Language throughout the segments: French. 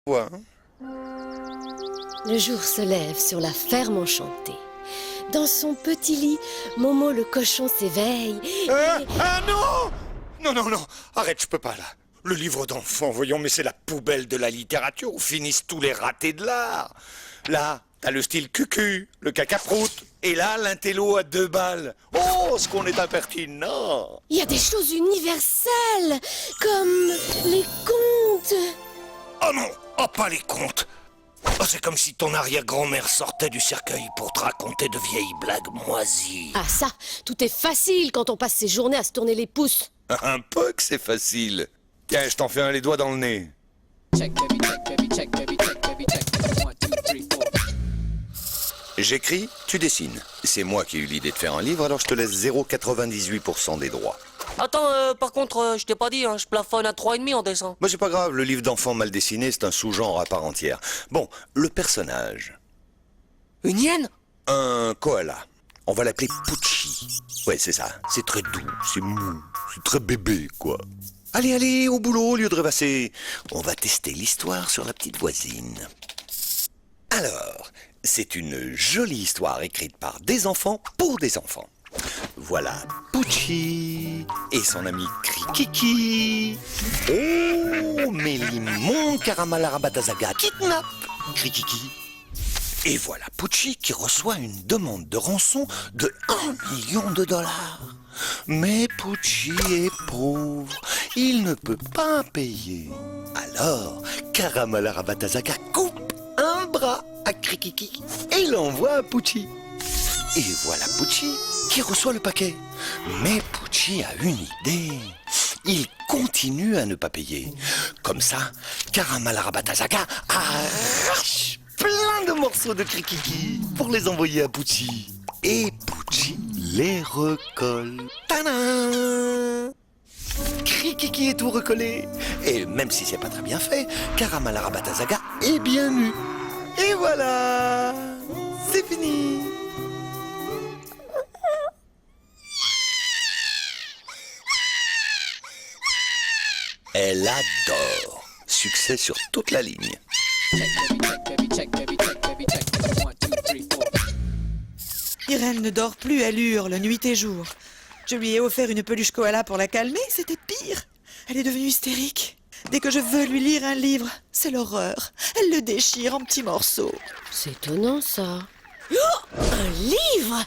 Ouais, hein. Le jour se lève sur la ferme enchantée. Dans son petit lit, Momo le cochon s'éveille et... Ah non! Non, non, non, arrête, je peux pas là. Le livre d'enfant, voyons, mais c'est la poubelle de la littérature où finissent tous les ratés de l'art. Là, t'as le style cucu, le caca-prout, et là, l'intello à 2 balles. Oh, ce qu'on est impertinent! Il y a des choses universelles, comme les contes. Oh non, oh pas les contes. Oh, c'est comme si ton arrière-grand-mère sortait du cercueil pour te raconter de vieilles blagues moisies. Ah ça, tout est facile quand on passe ses journées à se tourner les pouces. Un peu que c'est facile. Tiens, je t'en fais un les doigts dans le nez. Check, baby, check, baby, check, baby, check, baby, check. 1, 2, 3, 4. J'écris, tu dessines. C'est moi qui ai eu l'idée de faire un livre, alors je te laisse 0,98% des droits. Attends, par contre, je t'ai pas dit, hein, je plafonne à 3,5 en dessin. Bah c'est pas grave, le livre d'enfant mal dessiné, c'est un sous-genre à part entière. Bon, le personnage. Une hyène? Un koala. On va l'appeler Pucci. Ouais, c'est ça. C'est très doux, c'est mou, c'est très bébé, quoi. Allez, allez, au boulot, au lieu de rêvasser. On va tester l'histoire sur la petite voisine. Alors, c'est une jolie histoire écrite par des enfants pour des enfants. Voilà Pucci et son ami Krikiki. Oh, mais Limon Karamalarabatazaka kidnappe Krikiki. Et voilà Pucci qui reçoit une demande de rançon de 1 million de dollars. Mais Pucci est pauvre, il ne peut pas payer. Alors, Karamalarabatazaka coupe un bras à Krikiki et l'envoie à Pucci. Et voilà Pucci qui reçoit le paquet. Mais Pucci a une idée. Il continue à ne pas payer. Comme ça, Karamalarabatazaka arrache plein de morceaux de Krikiki pour les envoyer à Pucci. Et Pucci les recolle. Tadam! Krikiki est tout recollé. Et même si c'est pas très bien fait, Karamalarabatazaka est bien nu. Et voilà, c'est fini. Elle adore. Succès sur toute la ligne. Check, baby, check, baby, check, baby, check, baby, check. 1, 2, 3, 4. Irène ne dort plus, elle hurle nuit et jour. Je lui ai offert une peluche koala pour la calmer, c'était pire. Elle est devenue hystérique. Dès que je veux lui lire un livre, c'est l'horreur. Elle le déchire en petits morceaux. C'est étonnant ça. Oh, un livre?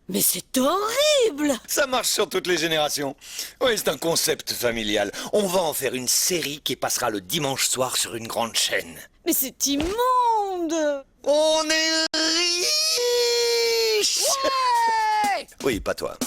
Mais c'est horrible! Ça marche sur toutes les générations. Oui, c'est un concept familial. On va en faire une série qui passera le dimanche soir sur une grande chaîne. Mais c'est immonde! On est riche! Ouais. Oui, pas toi.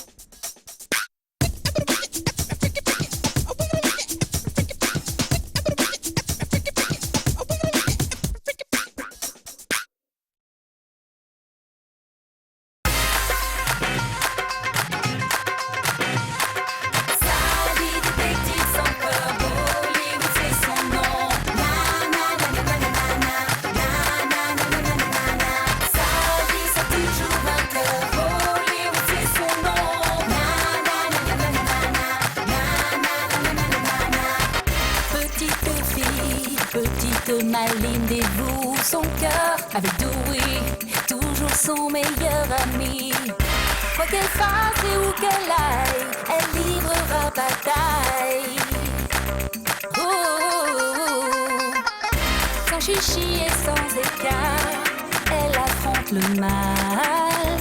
Petite Maline dévoue son cœur avec Dewey, toujours son meilleur ami. Quoi qu'elle fasse et où qu'elle aille, elle livrera bataille. Oh, oh, oh. Sans chichi et sans écart, elle affronte le mal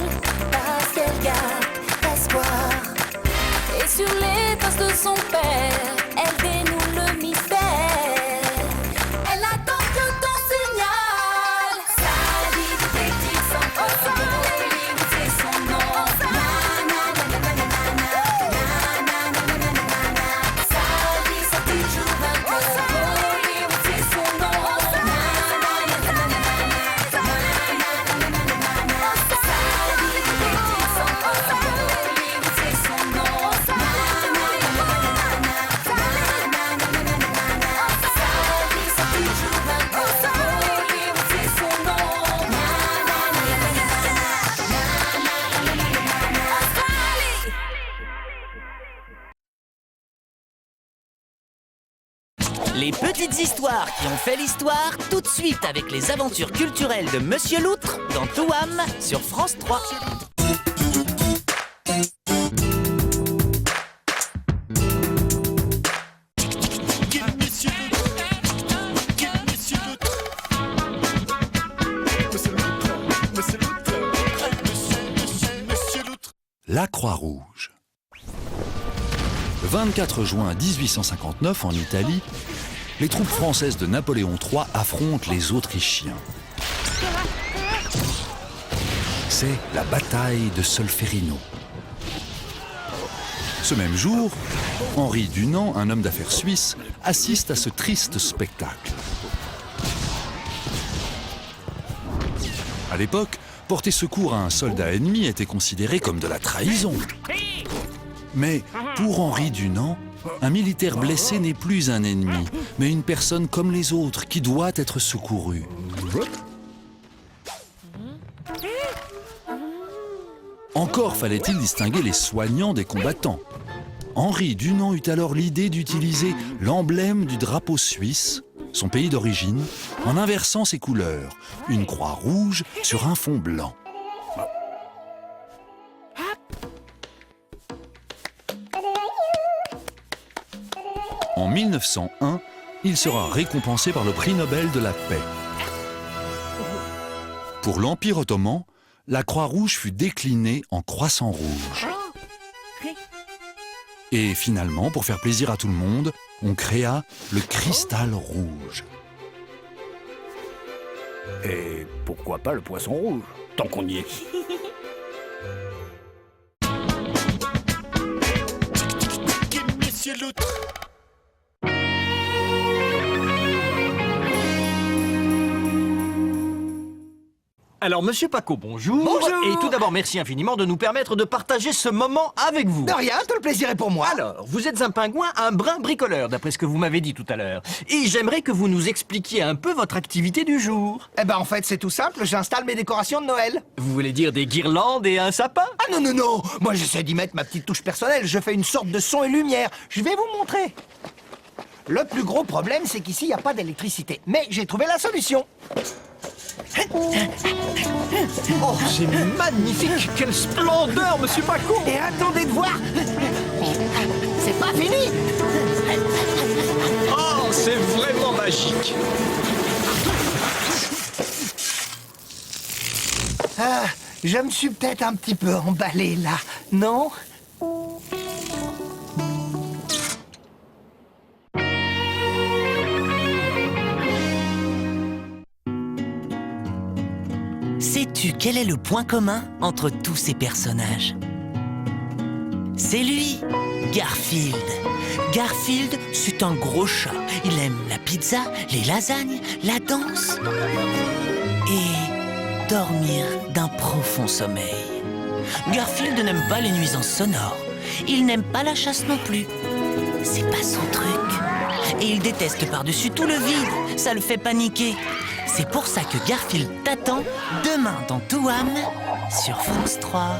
parce qu'elle garde espoir. Et sur les traces de son père, elle dénoue le mystère. Elle attend que ton signal. Sally, détective sans peur, Hollywood c'est son nom. Sally, c'est toujours vainqueur, Hollywood c'est son nom. Sally, détective sans peur, Hollywood c'est son nom. Les petites histoires qui ont fait l'histoire, tout de suite avec les aventures culturelles de Monsieur Loutre dans Touham sur France 3. La Croix-Rouge. Le 24 juin 1859, en Italie, les troupes françaises de Napoléon III affrontent les Autrichiens. C'est la bataille de Solferino. Ce même jour, Henri Dunant, un homme d'affaires suisse, assiste à ce triste spectacle. À l'époque, porter secours à un soldat ennemi était considéré comme de la trahison. Mais pour Henri Dunant, un militaire blessé n'est plus un ennemi, mais une personne comme les autres qui doit être secourue. Encore fallait-il distinguer les soignants des combattants. Henri Dunant eut alors l'idée d'utiliser l'emblème du drapeau suisse, son pays d'origine, en inversant ses couleurs, une croix rouge sur un fond blanc. En 1901, il sera récompensé par le prix Nobel de la paix. Pour l'Empire ottoman, la croix rouge fut déclinée en croissant rouge. Et finalement, pour faire plaisir à tout le monde, on créa le cristal rouge. Et pourquoi pas le poisson rouge, tant qu'on y est. Alors, Monsieur Paco, bonjour. Bonjour. Et tout d'abord, merci infiniment de nous permettre de partager ce moment avec vous. De rien, tout le plaisir est pour moi. Alors, vous êtes un pingouin, un brin bricoleur, d'après ce que vous m'avez dit tout à l'heure. Et j'aimerais que vous nous expliquiez un peu votre activité du jour. Eh ben, en fait, c'est tout simple, j'installe mes décorations de Noël. Vous voulez dire des guirlandes et un sapin? Ah non, non, non. Moi, j'essaie d'y mettre ma petite touche personnelle. Je fais une sorte de son et lumière. Je vais vous montrer. Le plus gros problème, c'est qu'ici, il n'y a pas d'électricité. Mais j'ai trouvé la solution. Oh, c'est magnifique! Quelle splendeur, Monsieur Paco! Et attendez de voir. C'est pas fini. Oh, c'est vraiment magique! Ah, je me suis peut-être un petit peu emballé, là. Non? Sais-tu quel est le point commun entre tous ces personnages? C'est lui, Garfield. Garfield, c'est un gros chat. Il aime la pizza, les lasagnes, la danse et dormir d'un profond sommeil. Garfield n'aime pas les nuisances sonores. Il n'aime pas la chasse non plus. C'est pas son truc. Et il déteste par-dessus tout le vide. Ça le fait paniquer. C'est pour ça que Garfield t'attend demain dans Touham sur France 3.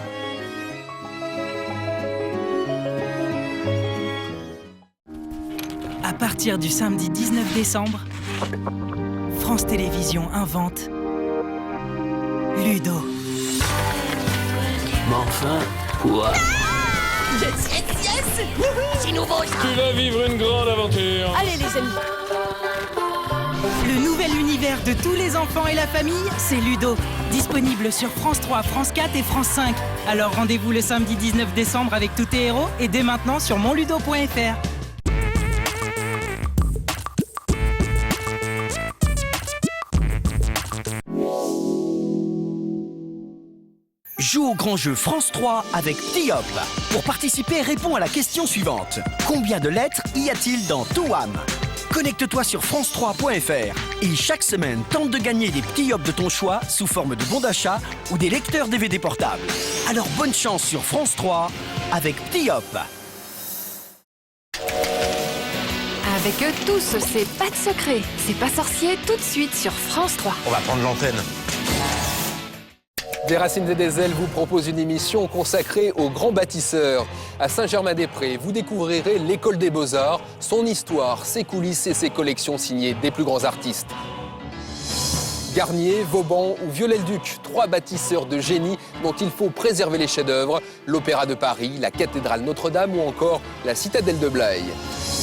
À partir du samedi 19 décembre, France Télévisions invente Ludo. Mais enfin, quoi? Yes, yes, yes! C'est nouveau ça! Tu vas vivre une grande aventure. Allez les amis! Le nouvel univers de tous les enfants et la famille, c'est Ludo. Disponible sur France 3, France 4 et France 5. Alors rendez-vous le samedi 19 décembre avec tous tes héros et dès maintenant sur monludo.fr. Joue au grand jeu France 3 avec Tiop. Pour participer, réponds à la question suivante. Combien de lettres y a-t-il dans Touham? Connecte-toi sur France3.fr et chaque semaine, tente de gagner des petits Yop de ton choix sous forme de bons d'achat ou des lecteurs DVD portables. Alors bonne chance sur France 3 avec Petit Yop. Avec eux tous, c'est pas de secret. C'est pas sorcier tout de suite sur France 3. On va prendre l'antenne. Des Racines et des Ailes vous propose une émission consacrée aux grands bâtisseurs. À Saint-Germain-des-Prés, vous découvrirez l'école des Beaux-Arts, son histoire, ses coulisses et ses collections signées des plus grands artistes. Garnier, Vauban ou Viollet-le-Duc, 3 bâtisseurs de génie dont il faut préserver les chefs-d'œuvre, l'Opéra de Paris, la cathédrale Notre-Dame ou encore la citadelle de Blaye.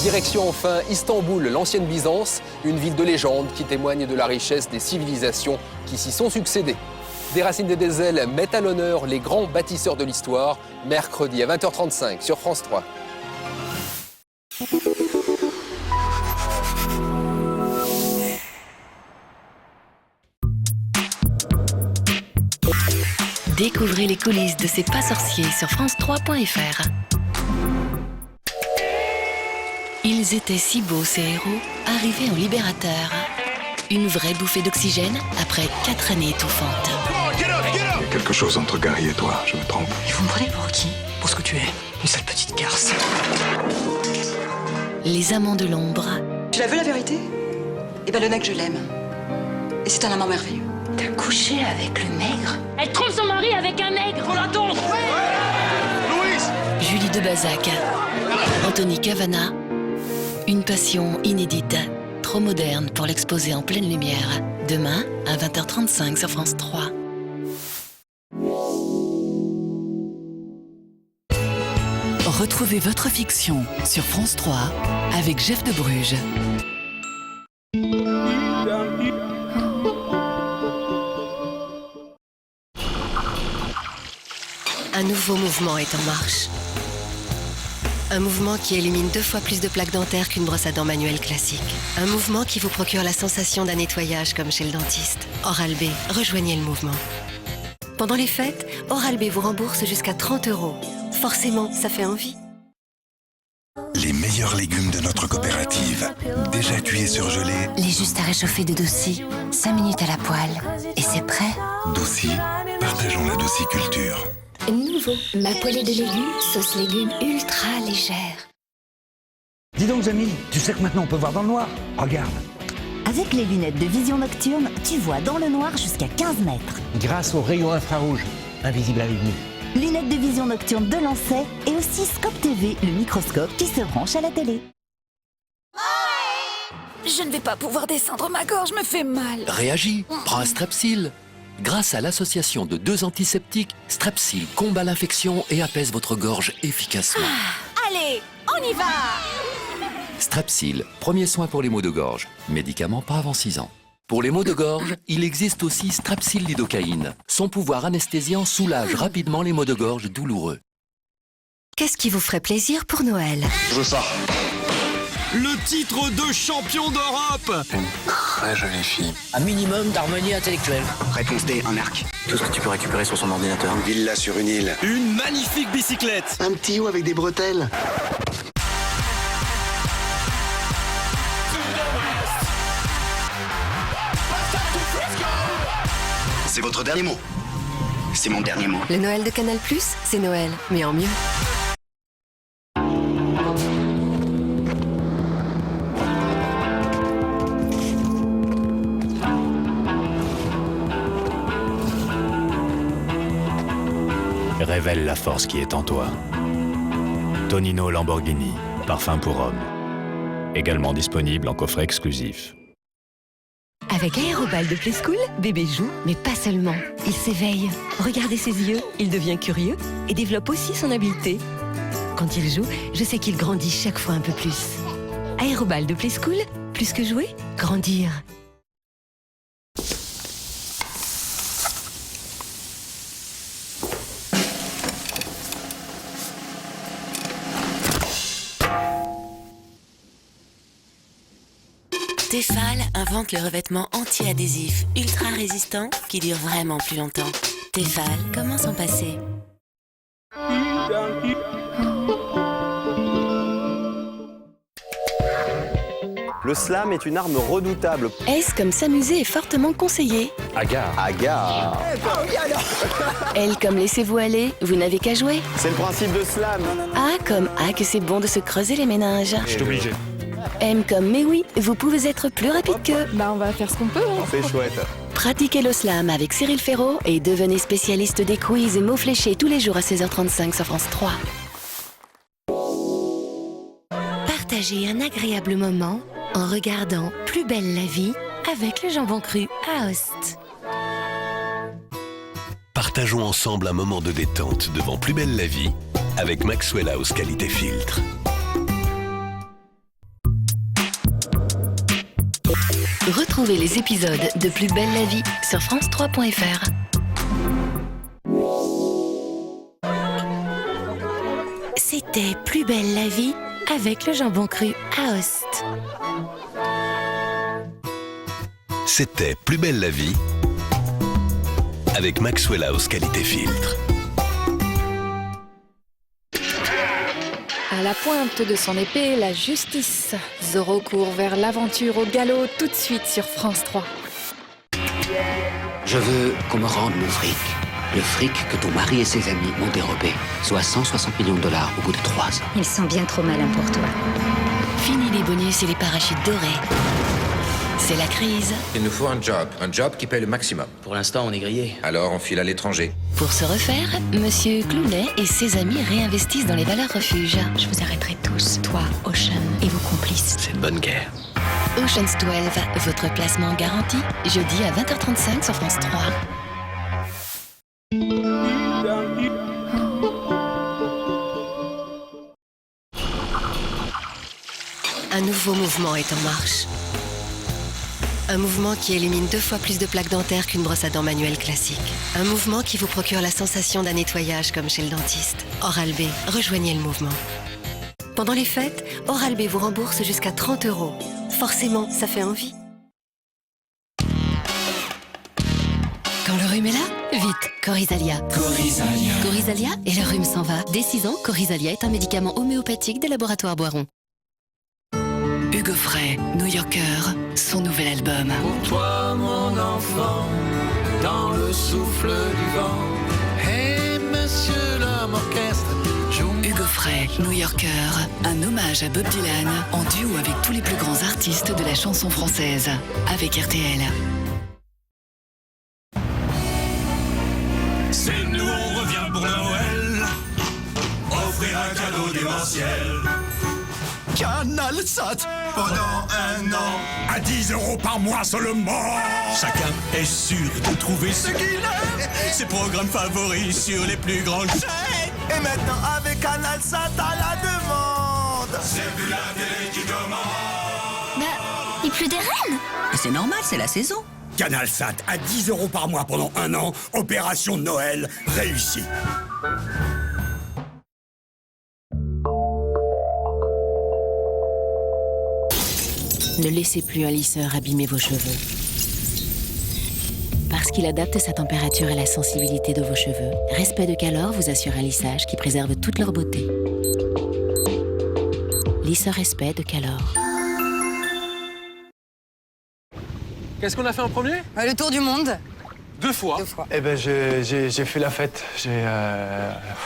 Direction enfin Istanbul, l'ancienne Byzance, une ville de légende qui témoigne de la richesse des civilisations qui s'y sont succédées. Des Racines et des Ailes mettent à l'honneur les grands bâtisseurs de l'histoire, mercredi à 20h35 sur France 3. Découvrez les coulisses de ces pas sorciers sur France3.fr. Ils étaient si beaux, ces héros, arrivés en libérateur. Une vraie bouffée d'oxygène après 4 années étouffantes. Il y a quelque chose entre Gary et toi, je me trompe. Et vous me prenez pour qui? Pour ce que tu es, une sale petite garce. Les amants de l'ombre. Tu l'as vu la vérité? Eh ben le mec je l'aime. Et c'est un amant merveilleux. T'as couché avec le nègre? Elle trompe son mari avec un nègre! On l'attend! Louise! Julie de Bazac. Anthony Cavana. Une passion inédite. Trop moderne pour l'exposer en pleine lumière. Demain, à 20h35 sur France 3. Retrouvez votre fiction sur France 3 avec Jeff de Bruges. Un nouveau mouvement est en marche. Un mouvement qui élimine 2 fois plus de plaques dentaires qu'une brosse à dents manuelle classique. Un mouvement qui vous procure la sensation d'un nettoyage comme chez le dentiste. Oral-B, rejoignez le mouvement. Pendant les fêtes, Oral-B vous rembourse jusqu'à 30 €. Forcément, ça fait envie. Les meilleurs légumes de notre coopérative. Déjà cuits et surgelés. Les juste à réchauffer de Doucy. 5 minutes à la poêle. Et c'est prêt. Doucy, partageons la douciculture. Nouveau, ma poêlée de légumes, sauce légumes ultra légère. Dis donc, Jamie, tu sais que maintenant on peut voir dans le noir. Regarde. Avec les lunettes de vision nocturne, tu vois dans le noir jusqu'à 15 mètres. Grâce aux rayons infrarouges, invisibles à l'œil nu. Lunettes de vision nocturne de Lancet et aussi Scope TV, le microscope qui se branche à la télé. Je ne vais pas pouvoir descendre, ma gorge me fait mal. Réagis, prends un Strepsil. Grâce à l'association de 2 antiseptiques, Strepsil combat l'infection et apaise votre gorge efficacement. Allez, on y va! Strepsil, premier soin pour les maux de gorge. Médicament pas avant 6 ans. Pour les maux de gorge, il existe aussi Strepsil lidocaïne. Son pouvoir anesthésiant soulage rapidement les maux de gorge douloureux. Qu'est-ce qui vous ferait plaisir pour Noël? Je veux ça. Le titre de champion d'Europe. Une très jolie fille. Un minimum d'harmonie intellectuelle. Réponse D, un arc. Tout ce que tu peux récupérer sur son ordinateur. Une villa sur une île. Une magnifique bicyclette. Un petit haut avec des bretelles. C'est votre dernier mot. C'est mon dernier mot. Le Noël de Canal+, c'est Noël, mais en mieux. Révèle la force qui est en toi. Tonino Lamborghini, parfum pour homme. Également disponible en coffret exclusif. Avec Aérobal de Playskool, bébé joue, mais pas seulement. Il s'éveille. Regardez ses yeux, il devient curieux et développe aussi son habileté. Quand il joue, je sais qu'il grandit chaque fois un peu plus. Aérobal de Playskool, plus que jouer, grandir. Tefal invente le revêtement anti-adhésif ultra résistant qui dure vraiment plus longtemps. Tefal, comment s'en passer? Le slam est une arme redoutable. S comme s'amuser est fortement conseillé. Agar. Agar. L comme laissez-vous aller, vous n'avez qu'à jouer. C'est le principe de slam. A comme A que c'est bon de se creuser les méninges. Je suis obligé. M comme mais oui, vous pouvez être plus rapide qu'eux. Bah, on va faire ce qu'on peut. Hein. C'est chouette. Pratiquez le slam avec Cyril Ferraud et devenez spécialiste des quiz et mots fléchés tous les jours à 16h35 sur France 3. Partagez un agréable moment en regardant Plus belle la vie avec le jambon cru Aoste. Partageons ensemble un moment de détente devant Plus belle la vie avec Maxwell House qualité filtre. Retrouvez les épisodes de Plus belle la vie sur france3.fr. C'était Plus belle la vie avec le jambon cru Aoste. C'était Plus belle la vie avec Maxwell House qualité filtre. À la pointe de son épée, la justice. Zorro court vers l'aventure au galop tout de suite sur France 3. Je veux qu'on me rende mon fric. Le fric que ton mari et ses amis m'ont dérobé. Soit 160 millions de dollars au bout de 3 ans. Ils sont bien trop malins pour toi. Fini les bonus et les parachutes dorés. C'est la crise. Il nous faut un job qui paye le maximum. Pour l'instant, on est grillé. Alors on file à l'étranger. Pour se refaire, Monsieur Clounet et ses amis réinvestissent dans les valeurs refuges. Je vous arrêterai tous, toi, Ocean et vos complices. C'est une bonne guerre. Ocean's 12, votre placement garanti, jeudi à 20h35 sur France 3. Un nouveau mouvement est en marche. Un mouvement qui élimine 2 fois plus de plaques dentaires qu'une brosse à dents manuelle classique. Un mouvement qui vous procure la sensation d'un nettoyage comme chez le dentiste. Oral-B, rejoignez le mouvement. Pendant les fêtes, Oral-B vous rembourse jusqu'à 30 €. Forcément, ça fait envie. Quand le rhume est là, vite, Corizalia. Corizalia et le rhume s'en va. Dès 6 ans, Corizalia est un médicament homéopathique des laboratoires Boiron. Hugo Frey, New Yorker, son nouvel album. Pour toi, mon enfant, dans le souffle du vent. Hey, monsieur l'homme orchestre. Hugo Frey, New Yorker, un hommage à Bob Dylan en duo avec tous les plus grands artistes de la chanson française, avec RTL. C'est nous, on revient pour Noël, offrir un cadeau démentiel. CanalSat pendant 1 an, à 10 € par mois seulement. Chacun est sûr de trouver ce qu'il aime, ses programmes favoris sur les plus grandes chaînes. Et maintenant avec CanalSat à la demande. C'est plus la télé qui commande. Bah, et plus des reines. C'est normal, c'est la saison. CanalSat à 10 € par mois pendant 1 an, opération Noël réussie. Ne laissez plus un lisseur abîmer vos cheveux. Parce qu'il adapte sa température et la sensibilité de vos cheveux, Respect de Calor vous assure un lissage qui préserve toute leur beauté. Lisseur Respect de Calor. Qu'est-ce qu'on a fait en premier? Le tour du monde. 2 fois. Eh ben, j'ai fait la fête.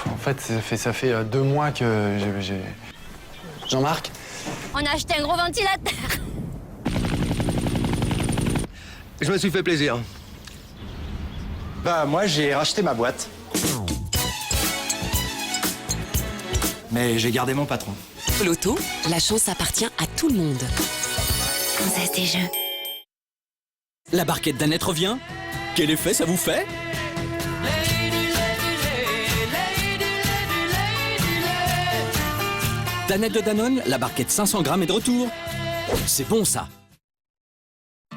En fait, ça fait 2 mois que j'ai... Jean-Marc? On a acheté un gros ventilateur. Je me suis fait plaisir. Bah, moi, j'ai racheté ma boîte. Mais j'ai gardé mon patron. Loto, la chance appartient à tout le monde. Princesse des jeux. La barquette d'Annette revient. Quel effet ça vous fait? Danette de Danone, la barquette 500 grammes est de retour. C'est bon ça.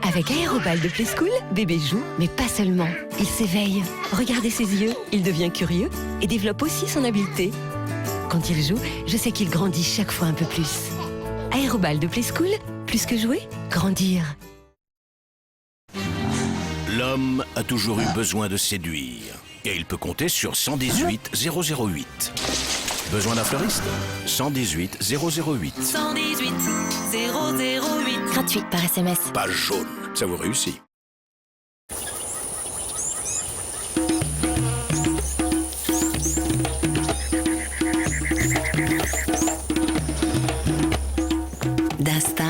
Avec Aérobal de Playskool, bébé joue, mais pas seulement. Il s'éveille. Regardez ses yeux, il devient curieux et développe aussi son habileté. Quand il joue, je sais qu'il grandit chaque fois un peu plus. Aérobal de Playskool, plus que jouer, grandir. L'homme a toujours eu besoin de séduire. Et il peut compter sur 118 008. Besoin d'un fleuriste? 118 008. 118 008. Gratuit par SMS. Page jaune, ça vous réussit. D'Insta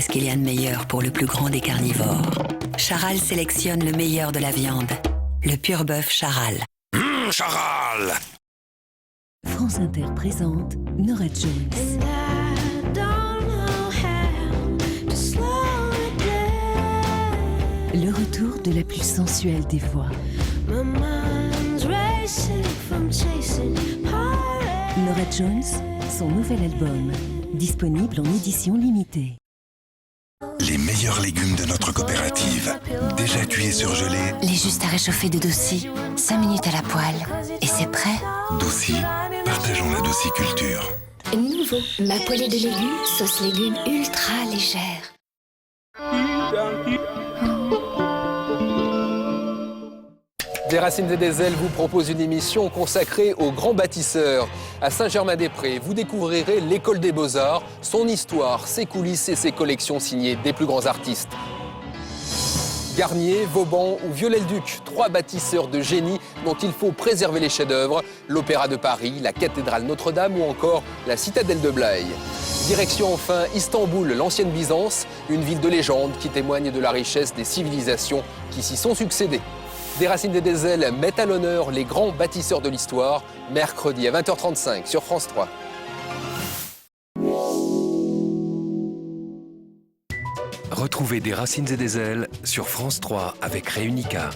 Qu'est-ce qu'il y a de meilleur pour le plus grand des carnivores? Charal sélectionne le meilleur de la viande. Le pur bœuf Charal. Charal! France Inter présente Norah Jones. Le retour de la plus sensuelle des voix. Norah Jones, son nouvel album, disponible en édition limitée. Les meilleurs légumes de notre coopérative, déjà cuits et surgelés. Les juste à réchauffer de Dossi, 5 minutes à la poêle, et c'est prêt. Dossi, partageons la dossiculture. Nouveau, ma poêlée de légumes, sauce légumes ultra légère. Des Racines et des Ailes vous propose une émission consacrée aux grands bâtisseurs. À Saint-Germain-des-Prés, vous découvrirez l'école des Beaux-Arts, son histoire, ses coulisses et ses collections signées des plus grands artistes. Garnier, Vauban ou Viollet-le-Duc, 3 bâtisseurs de génie dont il faut préserver les chefs-d'œuvre, l'Opéra de Paris, la cathédrale Notre-Dame ou encore la citadelle de Blaye. Direction enfin Istanbul, l'ancienne Byzance, une ville de légende qui témoigne de la richesse des civilisations qui s'y sont succédées. Des Racines et des Ailes mettent à l'honneur les grands bâtisseurs de l'histoire, mercredi à 20h35 sur France 3. Retrouvez Des Racines et des Ailes sur France 3 avec Réunica.